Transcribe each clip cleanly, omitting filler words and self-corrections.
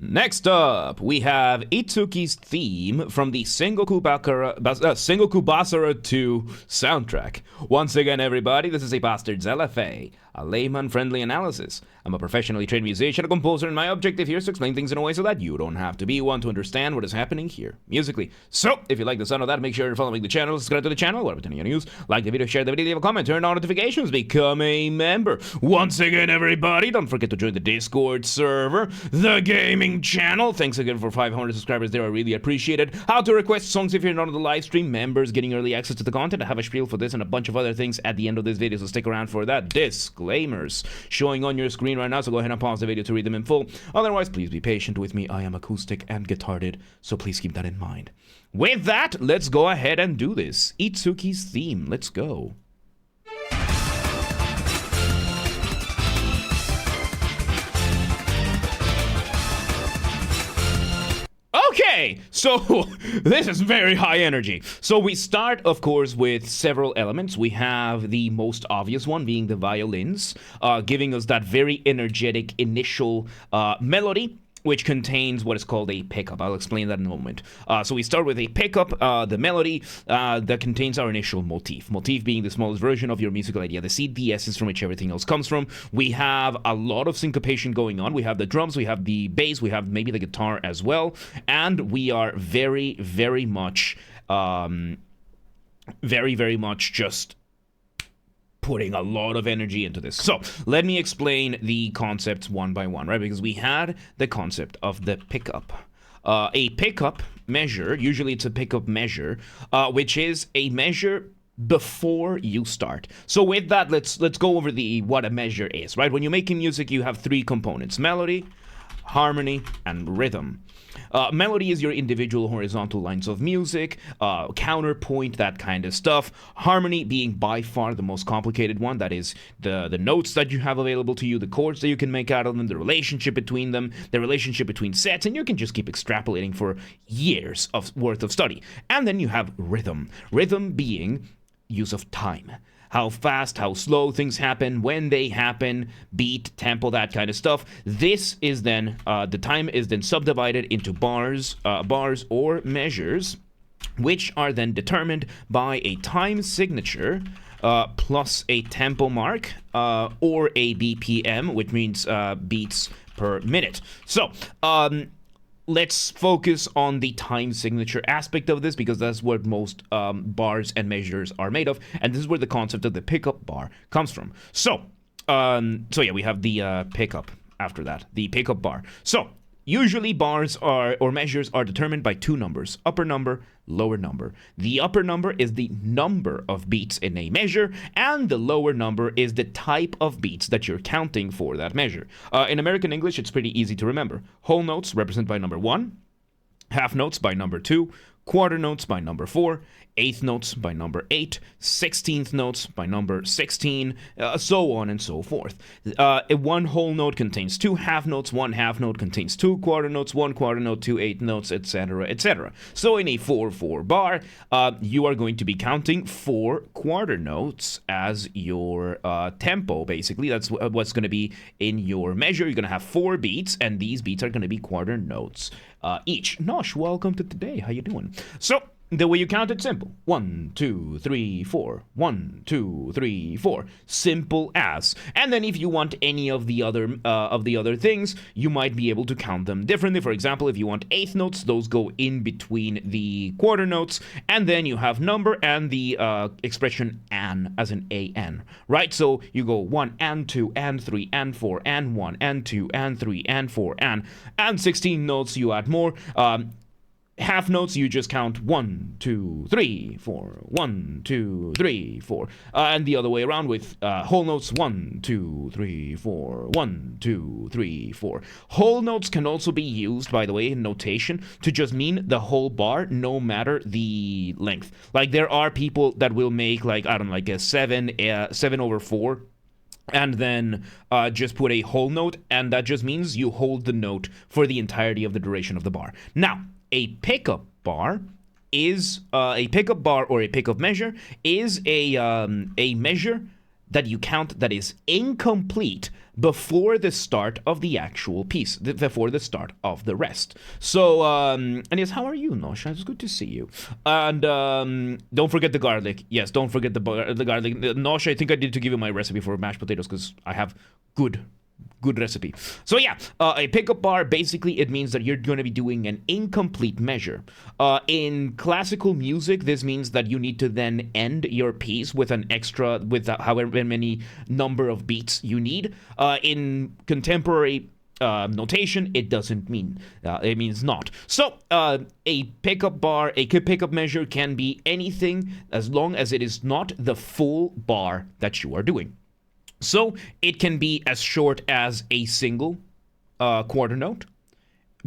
Next up, we have Itsuki's theme from the Sengoku BASARA 2 soundtrack. Once again, everybody, this is a Basterd's LFA, a layman-friendly analysis. I'm a professionally trained musician, a composer, and my objective here is to explain things in a way so that you don't have to be one to understand what is happening here, musically. So, if you like the sound of that, make sure you're following the channel, subscribe to the channel, whatever channel you use, like the video, share the video, leave a comment, turn on notifications, become a member. Once again, everybody, don't forget to join the Discord server, the gaming channel. Thanks again for 500 subscribers there, I really appreciate it. How to request songs if you're not on the live stream, members getting early access to the content. I have a spiel for this and a bunch of other things at the end of this video, so stick around for that. Disclaimers showing on your screen right now, so go ahead and pause the video to read them in full. Otherwise, please be patient with me. I am acoustic and guitarded, so please keep that in mind. With that, let's go ahead and do this. Itsuki's theme, let's go. Okay, so this is very high energy. So we start, of course, with several elements. We have the most obvious one being the violins, giving us that very energetic initial melody, which contains what is called a pickup. I'll explain that in a moment. So we start with a pickup, the melody that contains our initial motif. Motif being the smallest version of your musical idea, the seed, the essence from which everything else comes from. We have a lot of syncopation going on. We have the drums, we have the bass, we have maybe the guitar as well. And we are very, very much just putting a lot of energy into this. So let me explain the concepts one by one, right? Because we had the concept of the pickup. A pickup measure, usually it's a pickup measure, which is a measure before you start. So with that, let's go over what a measure is, right? When you're making music, you have three components: melody, harmony, and rhythm. Melody is your individual horizontal lines of music, counterpoint, that kind of stuff. Harmony being by far the most complicated one. That is the notes that you have available to you, the chords that you can make out of them, the relationship between them, the relationship between sets, and you can just keep extrapolating for years worth of study. And then you have rhythm. Rhythm being use of time. How fast, how slow things happen, when they happen, beat, tempo, that kind of stuff. This is then, the time is then subdivided into bars or measures, which are then determined by a time signature plus a tempo mark or a BPM, which means beats per minute. So, let's focus on the time signature aspect of this, because that's what most bars and measures are made of, and this is where the concept of the pickup bar comes from. So yeah, we have the pickup after that, the pickup bar. So usually bars or measures are determined by two numbers: upper number, lower number. The upper number is the number of beats in a measure, and the lower number is the type of beats that you're counting for that measure. In American English, it's pretty easy to remember. Whole notes represented by number 1, half notes by number 2, quarter notes by number 4, eighth notes by number 8, 16th notes by number 16, so on and so forth. One whole note contains two half notes, one half note contains two quarter notes, one quarter note, two eighth notes, etc., etc. So in a 4/4 bar, you are going to be counting 4 quarter notes as your tempo, basically. That's what's going to be in your measure. You're going to have 4 beats, and these beats are going to be quarter notes each. Nosh, welcome to today. How you doing? So the way you count it, simple. 1, 2, 3, 4. 1, 2, 3, 4. Simple as. And then if you want any of the other things, you might be able to count them differently. For example, if you want eighth notes, those go in between the quarter notes, and then you have number and the expression an, as in an, right? So you go 1 and 2 and 3 and 4 and 1 and 2 and 3 and 4 and 16 notes you add more. Half notes, you just count 1, 2, 3, 4, 1, 2, 3, 4, and the other way around with whole notes: 1, 2, 3, 4, 1, 2, 3, 4. Whole notes can also be used, by the way, in notation to just mean the whole bar, no matter the length. Like, there are people that will make, like, I don't know, like a 7/4, and then just put a whole note, and that just means you hold the note for the entirety of the duration of the bar. Now, a pickup bar or a pickup measure is a measure that you count that is incomplete before the start of the actual piece, before the start of the rest. So, and yes, how are you, Nosha? It's good to see you. And don't forget the garlic. Yes, don't forget the garlic. Nosha, I think I need to give you my recipe for mashed potatoes because I have good recipe. So yeah, a pickup bar, basically it means that you're going to be doing an incomplete measure. In classical music, this means that you need to then end your piece with an extra, with however many number of beats you need. In contemporary notation, it doesn't mean, it means not. So a pickup bar, a pickup measure can be anything as long as it is not the full bar that you are doing. So it can be as short as a single quarter note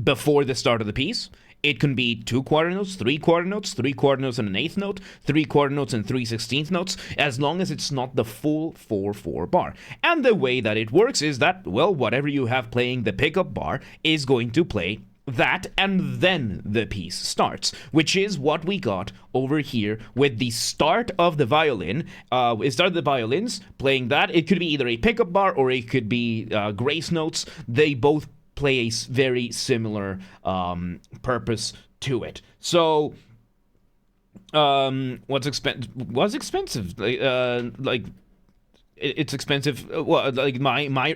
before the start of the piece. It can be 2 quarter notes, 3 quarter notes, 3 quarter notes and an eighth note, 3 quarter notes and 3/16 notes, as long as it's not the full 4/4 bar. And the way that it works is that, well, whatever you have playing the pickup bar is going to play that, and then the piece starts, which is what we got over here with the start of the violin. It started the violins playing that. It could be either a pickup bar or it could be grace notes. They both play a very similar purpose to it. So, what's expensive? Like. It's expensive. Well, like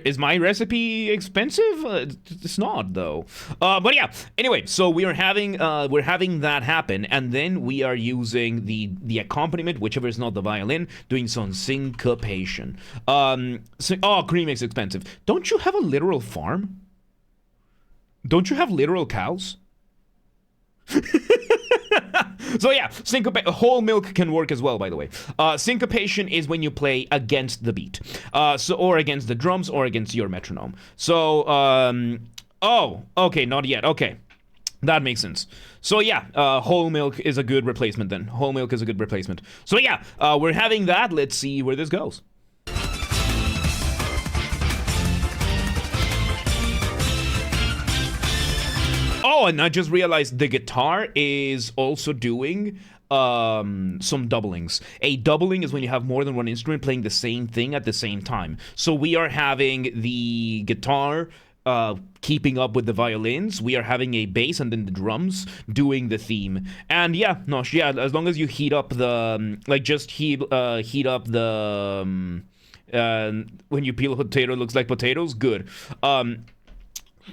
is my recipe expensive? It's not though. But yeah. Anyway, so we're having that happen, and then we are using the accompaniment, whichever is not the violin, doing some syncopation. Cream is expensive. Don't you have a literal farm? Don't you have literal cows? So yeah, whole milk can work as well, by the way. Syncopation is when you play against the beat, or against the drums or against your metronome. So, okay, not yet. Okay, that makes sense. So yeah, whole milk is a good replacement then. Whole milk is a good replacement. So yeah, we're having that. Let's see where this goes. Oh, and I just realized the guitar is also doing some doublings. A doubling is when you have more than one instrument playing the same thing at the same time. So we are having the guitar keeping up with the violins. We are having a bass and then the drums doing the theme. And yeah, as long as you heat up the heat up the when you peel a potato, it looks like potatoes. Good.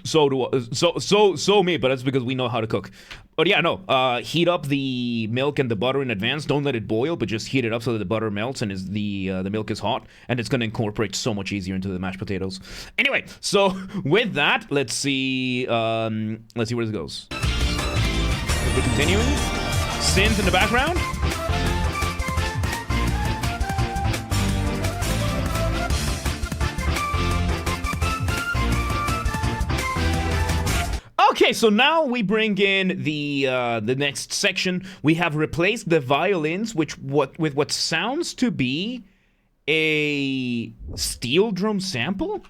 So me, but that's because we know how to cook. But yeah, no, heat up the milk and the butter in advance. Don't let it boil, but just heat it up so that the butter melts and the milk is hot, and it's going to incorporate so much easier into the mashed potatoes. Anyway, so with that, let's see where this goes. We're continuing. Synth in the background. Okay, so now we bring in the next section. We have replaced the violins, with what sounds to be a steel drum sample.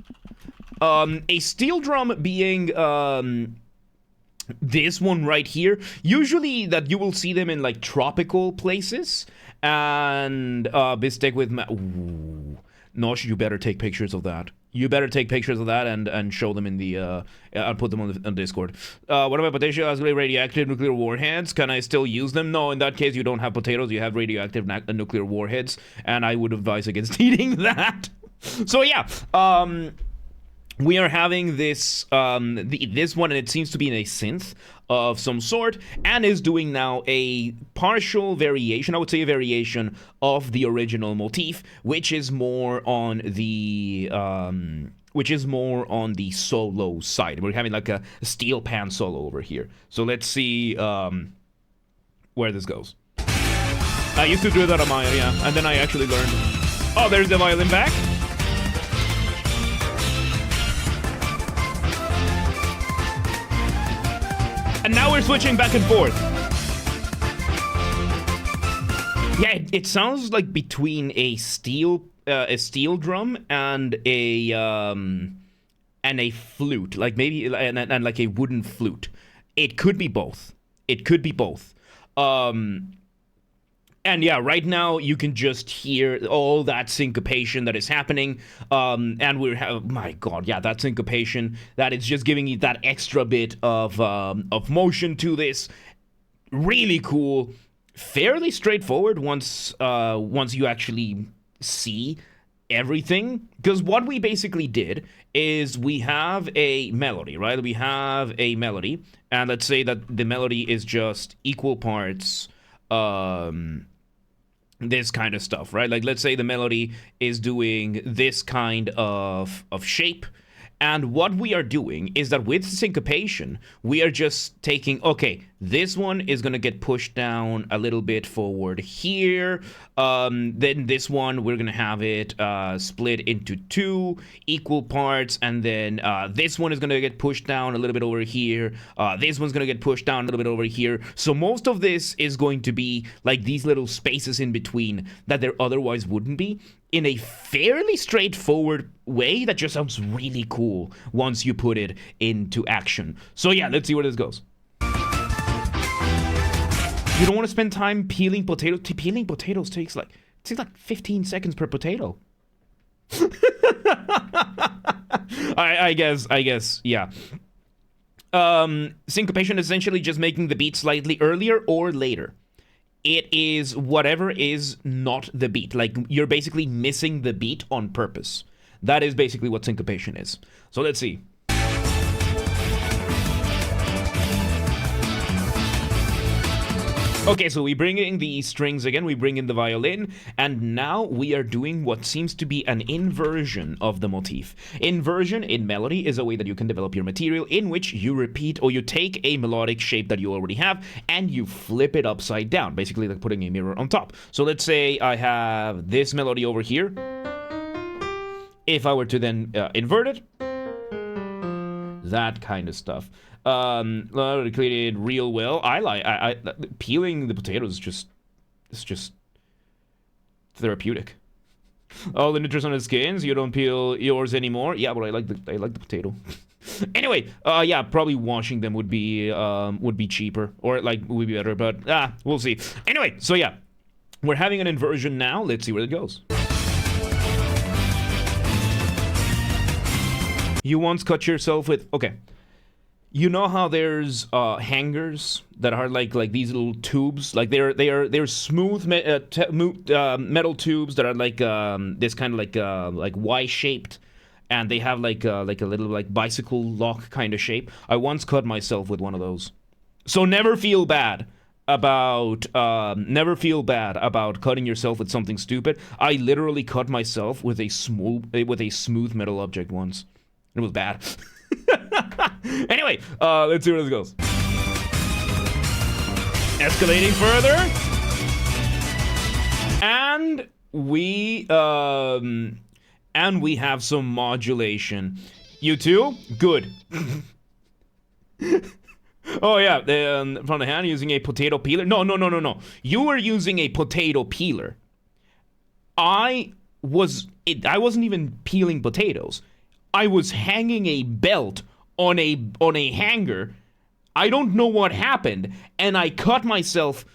A steel drum being this one right here. Usually that you will see them in like tropical places. And Bistec with Nosh, you better take pictures of that. You better take pictures of that and show them in the, I'll put them on Discord. What about potatoes? Radioactive nuclear warheads? Can I still use them? No, in that case, you don't have potatoes, you have radioactive nuclear warheads, and I would advise against eating that. So yeah, we are having this this one, and it seems to be in a synth of some sort, and is doing now a partial variation, I would say a variation of the original motif, which is more on the solo side. We're having like a steel pan solo over here. So let's see where this goes. I used to do that on Maya, yeah, and then I actually learned. Oh, there's the violin back. And now we're switching back and forth. Yeah, it sounds like between a steel drum and a flute, like maybe and like a wooden flute. It could be both. It could be both. And yeah, right now you can just hear all that syncopation that is happening. And my God, yeah, that syncopation, that is just giving you that extra bit of motion to this. Really cool, fairly straightforward once you actually see everything. Because what we basically did is we have a melody, right? We have a melody, and let's say that the melody is just equal parts this kind of stuff, right? Like, let's say the melody is doing this kind of shape. And what we are doing is that with syncopation, we are just taking, okay, this one is going to get pushed down a little bit forward here. Then this one, we're going to have it split into 2 equal parts. And then this one is going to get pushed down a little bit over here. This one's going to get pushed down a little bit over here. So most of this is going to be like these little spaces in between that there otherwise wouldn't be, in a fairly straightforward way that just sounds really cool once you put it into action. So yeah, let's see where this goes. You don't want to spend time peeling potatoes. Peeling potatoes takes like 15 seconds per potato. I guess, yeah. Syncopation is essentially just making the beat slightly earlier or later. It is whatever is not the beat. Like, you're basically missing the beat on purpose. That is basically what syncopation is. So let's see. Okay, so we bring in the strings again, we bring in the violin, and now we are doing what seems to be an inversion of the motif. Inversion in melody is a way that you can develop your material in which you repeat, or you take a melodic shape that you already have and you flip it upside down, basically like putting a mirror on top. So let's say I have this melody over here. If I were to then invert it, that kind of stuff. Clean it real well. I peeling the potatoes it's just therapeutic. All the nitrous on the skins, you don't peel yours anymore. Yeah, but I like the potato. Anyway, yeah, probably washing them would be cheaper, or like would be better, but we'll see. Anyway, so yeah, we're having an inversion now. Let's see where it goes. You once cut yourself with, okay. You know how there's hangers that are like these little tubes, like they're smooth metal tubes that are like this kind of like Y-shaped, and they have like a little like bicycle lock kind of shape. I once cut myself with one of those, so never feel bad about cutting yourself with something stupid. I literally cut myself with a smooth metal object once. It was bad. Anyway, let's see where this goes. Escalating further, and we have some modulation. You too? Good. Oh yeah, from the hand using a potato peeler. No. You were using a potato peeler. I wasn't even peeling potatoes. I was hanging a belt on a hanger. I don't know what happened, and I cut myself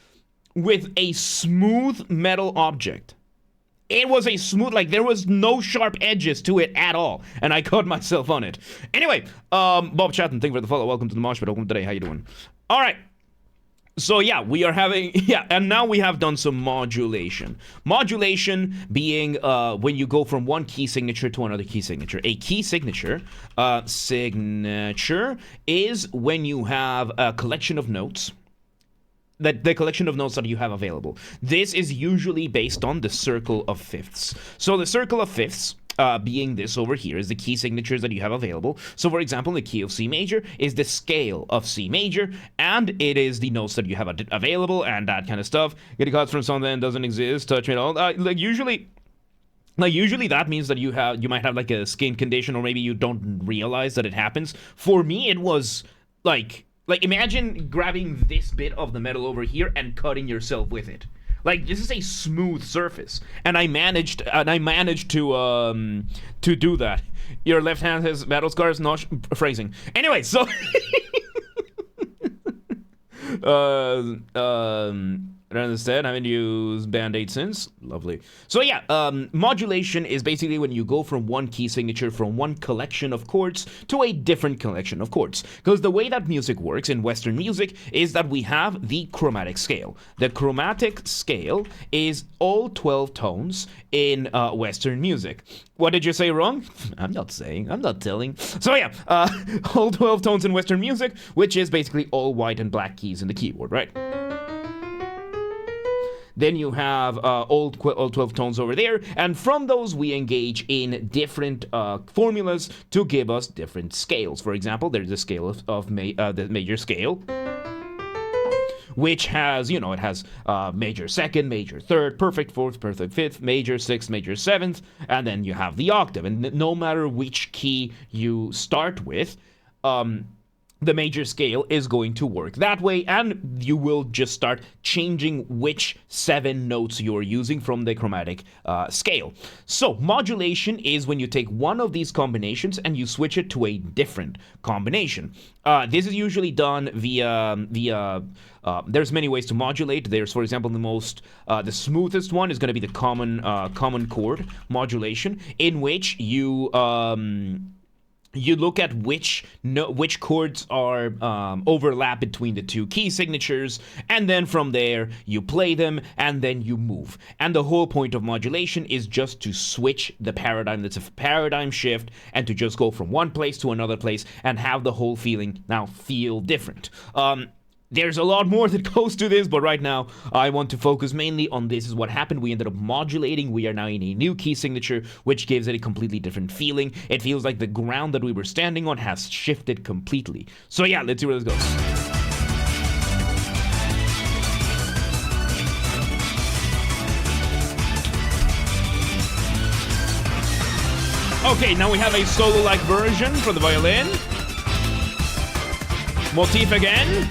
with a smooth metal object. It was a smooth, like there was no sharp edges to it at all, and I cut myself on it. Anyway, Bob Chatton, thank you for the follow. Welcome to the Mosh Pit. Welcome today. How you doing? All right. So yeah, we are having, and now we have done some modulation. Modulation being when you go from one key signature to another key signature. A key signature is when you have a collection of notes, the collection of notes that you have available. This is usually based on the circle of fifths. So the circle of fifths, being this over here, is the key signatures that you have available. So for example, the key of C major is the scale of C major, and it is the notes that you have available and that kind of stuff. Getting cards from something that doesn't exist, touch me at all. Usually that means that you might have like a skin condition, or maybe you don't realize that it happens. For me, it was like imagine grabbing this bit of the metal over here and cutting yourself with it. Like, this is a smooth surface, and I managed to do that. Your left hand has battle scars, not phrasing. Anyway, so I don't understand. I haven't used Band-Aid since. Lovely. So yeah, modulation is basically when you go from one key signature, from one collection of chords to a different collection of chords. Because the way that music works in Western music is that we have the chromatic scale. The chromatic scale is all 12 tones in Western music. What did you say wrong? I'm not telling. So yeah, all 12 tones in Western music, which is basically all white and black keys in the keyboard, right? Then you have all 12 tones over there, and from those we engage in different formulas to give us different scales. For example, there's a scale of the major scale, which has, it has major second, major third, perfect fourth, perfect fifth, major sixth, major seventh, and then you have the octave. And no matter which key you start with, the major scale is going to work that way, and you will just start changing which 7 notes you're using from the chromatic scale. So modulation is when you take one of these combinations and you switch it to a different combination. This is usually done via there's many ways to modulate. There's, for example, the smoothest one is going to be the common chord modulation, in which you look at which chords are overlap between the two key signatures, and then from there you play them, and then you move. And the whole point of modulation is just to switch the paradigm. That's a paradigm shift, and to just go from one place to another place and have the whole feeling now feel different. There's a lot more that goes to this, but right now I want to focus mainly on this is what happened. We ended up modulating. We are now in a new key signature, which gives it a completely different feeling. It feels like the ground that we were standing on has shifted completely. So yeah, let's see where this goes. Okay, now we have a solo-like version for the violin. Motif again.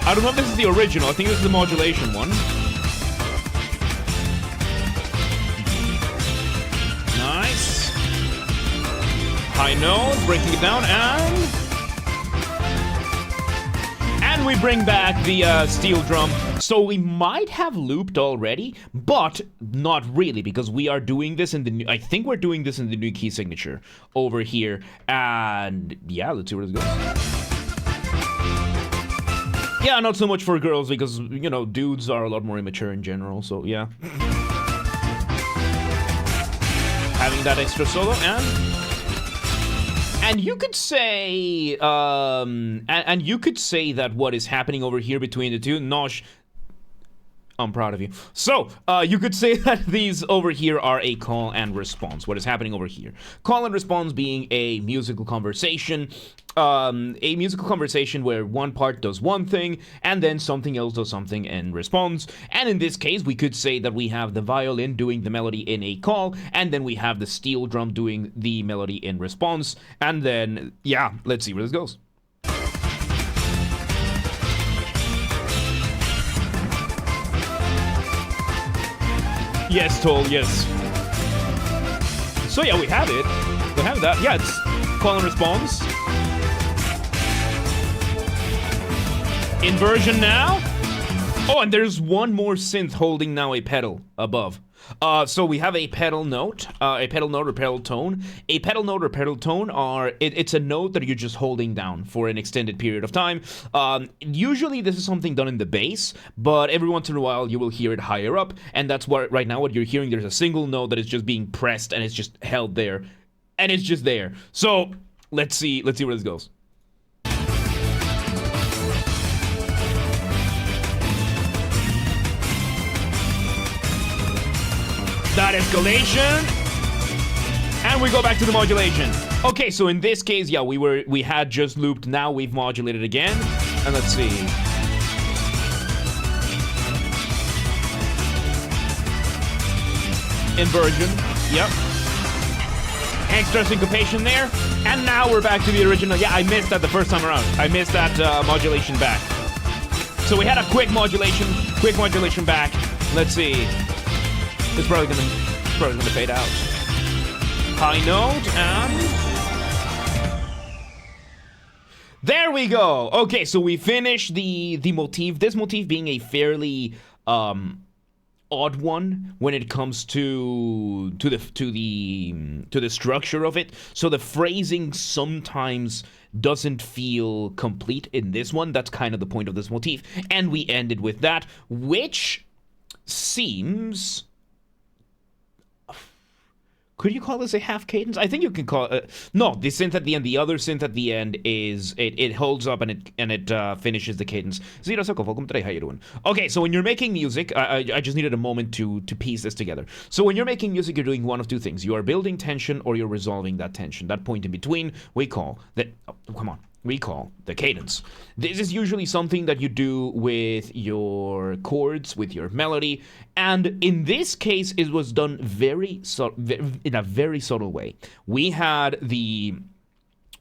I don't know if this is the original. I think this is the modulation one. Nice. High note, breaking it down, and we bring back the steel drum. So we might have looped already, but not really, because we are doing this in the new, I think we're doing this in the new key signature over here. And yeah, let's see where this goes. Yeah, not so much for girls, because, dudes are a lot more immature in general, so yeah. Having that extra solo, and you could say, and you could say that what is happening over here between the two, Nosh, I'm proud of you. So, you could say that these over here are a call and response. What is happening over here? Call and response being a musical conversation. Where one part does one thing and then something else does something in response. And in this case, we could say that we have the violin doing the melody in a call, and then we have the steel drum doing the melody in response. And then, yeah, let's see where this goes. Yes, Toll, yes. So yeah, we have it. We have that. Yeah, it's call and response. Inversion now. Oh, and there's one more synth holding now a pedal above. So we have a pedal note or pedal tone. A pedal note or pedal tone it's a note that you're just holding down for an extended period of time. Usually this is something done in the bass, but every once in a while you will hear it higher up, and that's what right now what you're hearing. There's a single note that is just being pressed, and it's just held there, and it's just there. So let's see where this goes. That escalation, and we go back to the modulation. Okay, so in this case, yeah, we had just looped. Now we've modulated again, and let's see. Inversion, yep. Extra syncopation there, and now we're back to the original. Yeah, I missed that the first time around. I missed that modulation back. So we had a quick modulation back. Let's see. It's probably gonna fade out. High note, and there we go. Okay, so we finished the motif. This motif being a fairly odd one when it comes to the structure of it. So the phrasing sometimes doesn't feel complete in this one. That's kind of the point of this motif. And we ended with that, which seems... Could you call this a half cadence? I think you can call it... no, the synth at the end, the other synth at the end is... It holds up and it finishes the cadence. Zero Soko, welcome today, how you doing? Okay, so when you're making music, I just needed a moment to piece this together. So when you're making music, you're doing one of two things. You are building tension or you're resolving that tension. That point in between, we call that... Oh, come on. We call the cadence. This is usually something that you do with your chords, with your melody, and in this case, it was done in a very subtle way. We had the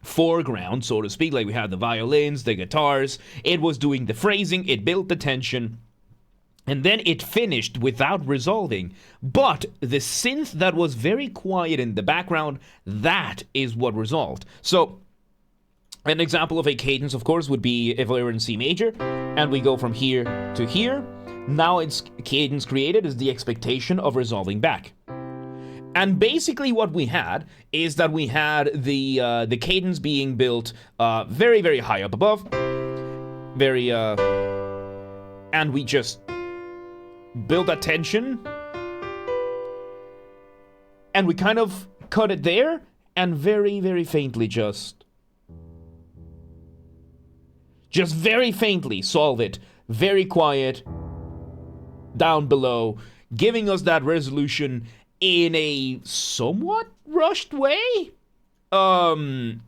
foreground, so to speak, like we had the violins, the guitars. It was doing the phrasing, it built the tension, and then it finished without resolving. But the synth that was very quiet in the background, that is what resolved. So an example of a cadence, of course, would be if we were in C major, and we go from here to here. Now its cadence created is the expectation of resolving back. And basically what we had is that we had the cadence being built very, very high up above. And we just build that tension. And we kind of cut it there, and very, very faintly just very faintly solve it, very quiet, down below, giving us that resolution in a somewhat rushed way. It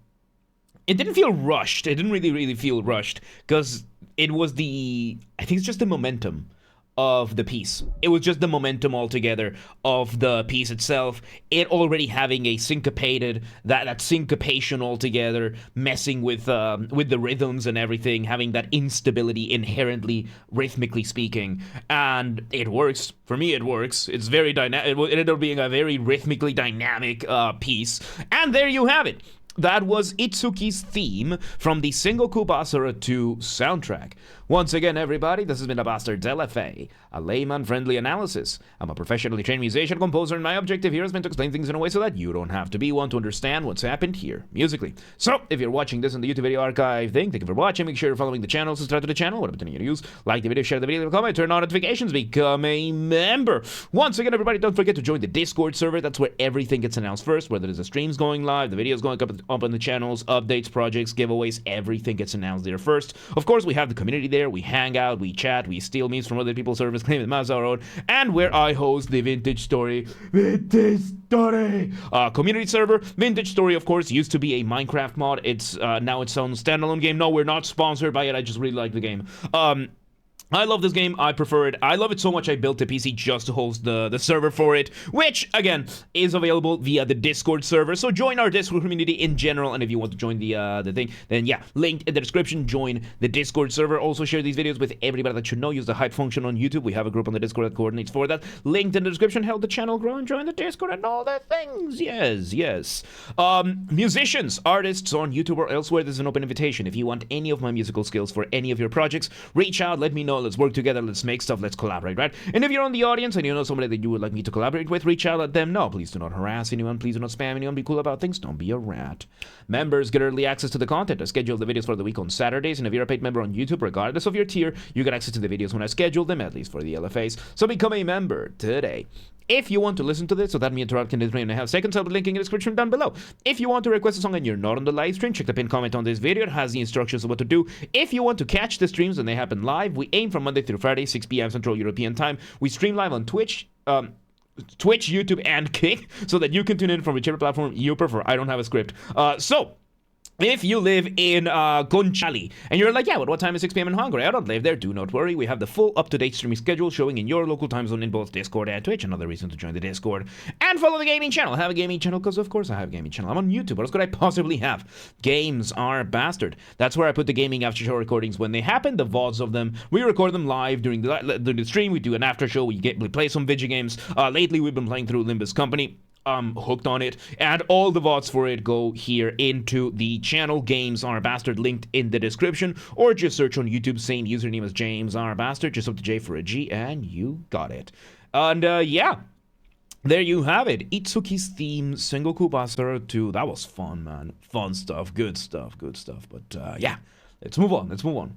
didn't feel rushed. It didn't really feel rushed, because it was I think it's just the momentum of the piece. It was just the momentum altogether of the piece itself. It already having a syncopated, that syncopation altogether, messing with the rhythms and everything, having that instability inherently, rhythmically speaking. And it works. For me, it works. It's very dynamic. It ended up being a very rhythmically dynamic piece. And there you have it. That was Itsuki's theme from the Sengoku BASARA 2 soundtrack. Once again, everybody, this has been a Basterd's LFA, a layman-friendly analysis. I'm a professionally trained musician, composer, and my objective here has been to explain things in a way so that you don't have to be one to understand what's happened here, musically. So, if you're watching this on the YouTube video archive thing, thank you for watching. Make sure you're following the channel, subscribe to the channel, whatever button you use. Like the video, share the video, leave a comment, turn on notifications, become a member. Once again, everybody, don't forget to join the Discord server. That's where everything gets announced first, whether there's a streams going live, the videos going up on the channels, updates, projects, giveaways, everything gets announced there first. Of course, we have the community there. We hang out, we chat, we steal memes from other people's servers, claim it as our own, and where I host the Vintage Story community server. Vintage Story, of course, used to be a Minecraft mod. It's now its own standalone game. No, we're not sponsored by it. I just really like the game. I love this game. I prefer it. I love it so much I built a PC just to host the server for it, which, again, is available via the Discord server. So join our Discord community in general, and if you want to join the thing, then yeah, linked in the description, join the Discord server. Also share these videos with everybody that should know. Use the hype function on YouTube. We have a group on the Discord that coordinates for that. Linked in the description. Help the channel grow and join the Discord and all the things. Yes. Musicians, artists on YouTube or elsewhere, this is an open invitation. If you want any of my musical skills for any of your projects, reach out, let me know. Let's work together, let's make stuff, let's collaborate, right? And if you're on the audience and you know somebody that you would like me to collaborate with, reach out, let them know. Please do not harass anyone, please do not spam anyone, be cool about things, don't be a rat. Members get early access to the content. I schedule the videos for the week on Saturdays, and if you're a paid member on YouTube, regardless of your tier, you get access to the videos when I schedule them, at least for the LFAs. So become a member today. If you want to listen to this so that me and Tarot can listen in a half seconds, I'll be linking in the description down below. If you want to request a song and you're not on the live stream, check the pinned comment on this video. It has the instructions of what to do. If you want to catch the streams when they happen live, we aim from Monday through Friday, 6 p.m. Central European Time. We stream live on Twitch, YouTube, and Kick, so that you can tune in from whichever platform you prefer. I don't have a script. If you live in Conchali, and you're like, yeah, but what time is 6 p.m. in Hungary? I don't live there. Do not worry. We have the full up-to-date streaming schedule showing in your local time zone in both Discord and Twitch. Another reason to join the Discord. And follow the gaming channel. I have a gaming channel because, of course, I have a gaming channel. I'm on YouTube. What else could I possibly have? Games are Basterd. That's where I put the gaming after-show recordings when they happen, the VODs of them. We record them live during the stream. We do an after-show. We play some video games. Lately, we've been playing through Limbus Company. I'm hooked on it, and all the VODs for it go here into the channel. Games R Basterd, linked in the description, or just search on YouTube, same username as James R Basterd, just up to J for a G, and you got it. And yeah, there you have it. Itsuki's theme, Sengoku BASARA 2. That was fun, man. Fun stuff, good stuff, good stuff. But yeah, let's move on.